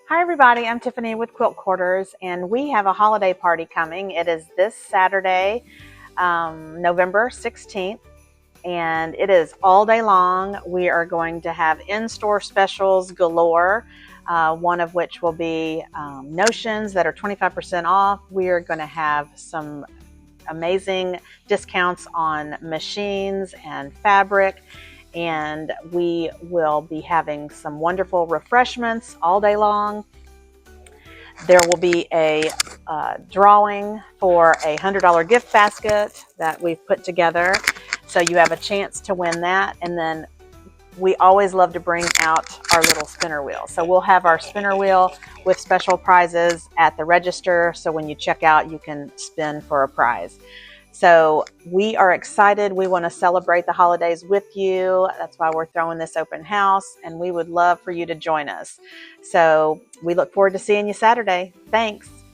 Hi everybody, I'm Tiffany with Quilt Quarters, and we have a holiday party coming. It is this Saturday, November 16th, and it is all day long. We are going to have in-store specials galore, one of which will be notions that are 25% off. We are going to have some amazing discounts on machines and fabric, and we will be having some wonderful refreshments all day long. There will be a drawing for a $100 gift basket that we've put together, so you have a chance to win that. And then we always love to bring out our little spinner wheel. So we'll have our spinner wheel with special prizes at the register, so when you check out, you can spin for a prize. So we are excited. We want to celebrate the holidays with you. That's why we're throwing this open house, and we would love for you to join us. So we look forward to seeing you Saturday. Thanks.